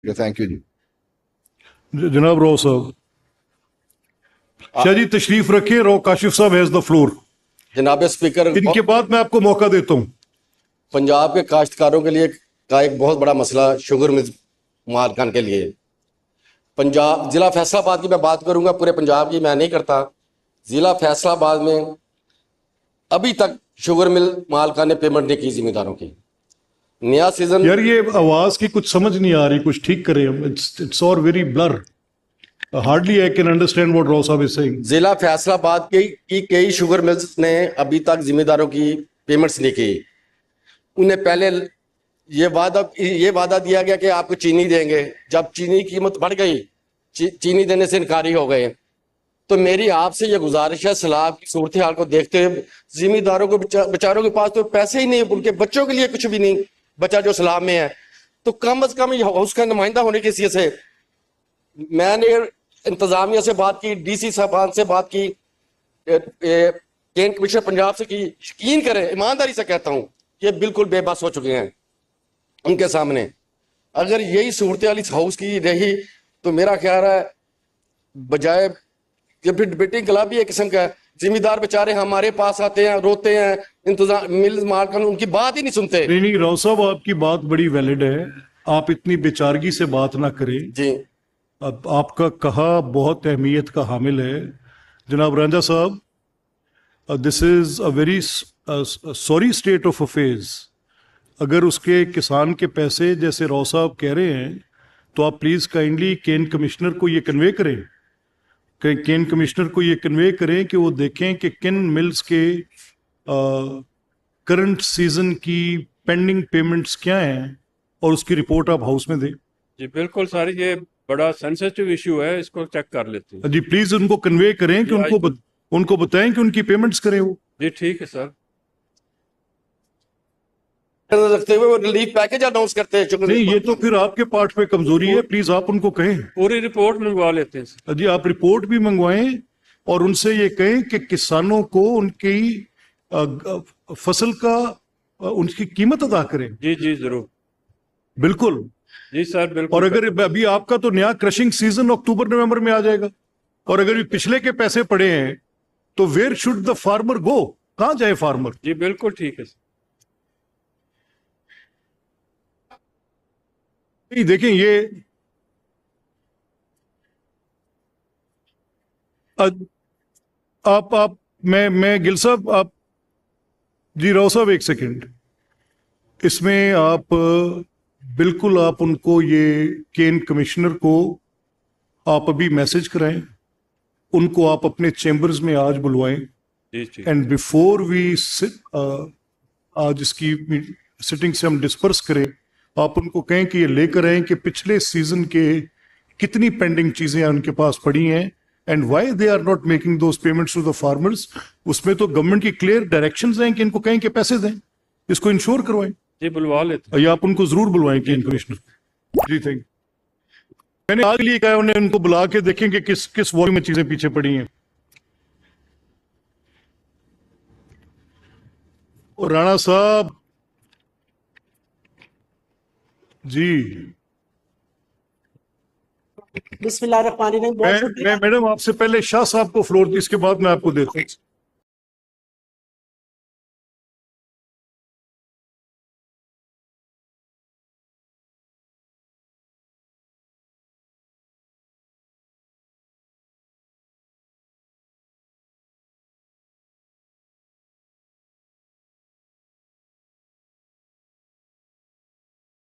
Thank you जी। जनाब रो साहब, शाह जी तशरीफ रखिए। रो काशिफ साहब हैज द फ्लोर। जनाब स्पीकर, इनके बाद मैं आपको मौका देता हूँ। पंजाब के काश्तकारों के लिए का एक बहुत बड़ा मसला शुगर मिल मालकान के लिए। पंजाब ज़िला फैसलाबाद की मैं बात करूंगा, पूरे पंजाब की मैं नहीं करता। ज़िला फैसलाबाद में अभी तक शुगर मिल मालकान ने पेमेंट नहीं की जिम्मेदारों की। नया सीजन यार ये आवाज की कुछ समझ नहीं आ रही, कुछ ठीक करें। इट्स और very blur, hardly I can understand what Rao साहब इज सेइंग। ज़िला फैसलाबाद की कई शुगर मिल्स ने अभी तक जिम्मेदारों की पेमेंट्स नहीं की। उन्हें पहले ये वादा दिया गया कि आपको चीनी देंगे। जब चीनी की कीमत बढ़ गई, चीनी देने से इनकारी हो गए। तो मेरी आपसे ये गुजारिश है, सैलाब की सूरत हाल को देखते हुए जिम्मेदारों को बेचारों के पास तो पैसे ही नहीं, उनके बच्चों के लिए कुछ भी नहीं बचा जो सैलाब में है। तो कम अज कम हाउस का नुमाइंदा होने की हैसियत से मैंने इंतजामिया से बात की, डीसी साहबान से बात की, केंद्र कमिश्नर पंजाब से की। यकीन करें, ईमानदारी से कहता हूँ, ये बिल्कुल बेबस हो चुके हैं उनके सामने। अगर यही सूरत हाल इस हाउस की रही तो मेरा ख्याल है बजाय ये फिर डिबेटिंग क्लब भी एक किस्म का जिम्मेदार बेचारे हमारे पास आते हैं, रोते हैं, इंतजाम मिल मालकान उनकी बात ही नहीं सुनते। नहीं राव साहब, आपकी बात बड़ी वैलिड है, आप इतनी बेचारगी से बात ना करें। जी अब आपका कहा बहुत अहमियत का हामिल है। जनाब रांझा साहब, this is a very sorry state of affairs. अगर उसके किसान के पैसे जैसे राव साहब कह रहे हैं तो आप प्लीज़ काइंडली केन कमिश्नर को ये कन्वे करें, केन कमिश्नर को ये कन्वे करें कि वो देखें कि किन मिल्स के करंट सीजन की पेंडिंग पेमेंट्स क्या हैं और उसकी रिपोर्ट आप हाउस में दें। जी बिल्कुल सर, ये बड़ा सेंसिटिव इशू है, इसको चेक कर लेते हैं। जी प्लीज उनको कन्वे करें कि उनको बताएं कि उनकी पेमेंट्स करें वो। जी ठीक है सर। रखते हुए वो रिलीफ पैकेज अनाउंस करते हैं। नहीं, ये तो फिर आपके पार्ट पे कमजोरी है, प्लीज आप उनको कहें। पूरी रिपोर्ट मंगवा लेते हैं सर। जी आप रिपोर्ट भी मंगवाएं और उनसे ये कहें कि किसानों को उनकी फसल का उनकी कीमत अदा करें। जी जी जरूर। बिल्कुल जी सर बिल्कुल। और अगर अभी आपका तो नया क्रशिंग सीजन अक्टूबर नवंबर में आ जाएगा, और अगर पिछले के पैसे पड़े हैं तो वेयर शुड द फार्मर गो, कहां जाए फार्मर। जी बिल्कुल ठीक है सर। नहीं देखें ये आप मैं गिल साहब, आप जी राव साहब एक सेकंड, इसमें आप बिल्कुल आप उनको ये केन कमिश्नर को आप अभी मैसेज कराएं, उनको आप अपने चैम्बर्स में आज बुलवाएं। जी जी एंड बिफोर वी आज इसकी सिटिंग से हम डिस्पर्स करें, आप उनको कहें कि ये लेकर आए कि पिछले सीजन के कितनी पेंडिंग चीजें उनके पास पड़ी हैं and why they are not making those payments to the farmers. उसमें तो गवर्नमेंट की क्लियर डायरेक्शंस हैं कि इनको कहें कि पैसे दें, इसको इंश्योर करवाएं। जी बुलवा लेते हैं। या आप उनको जरूर बुलवाएं केन कमिश्नर। जी थैंक। मैंने आज लिए कहा उन्हें, उनको बुला के देखें कि किस किस वॉल्यूम में चीजें पीछे पड़ी हैं। और राणा साहब जी, बिस्मिल्लाहिर्रहमानिर्रहीम। मैं मैडम आपसे पहले शाह साहब को फ्लोर दी, इसके बाद मैं आपको देता हूँ।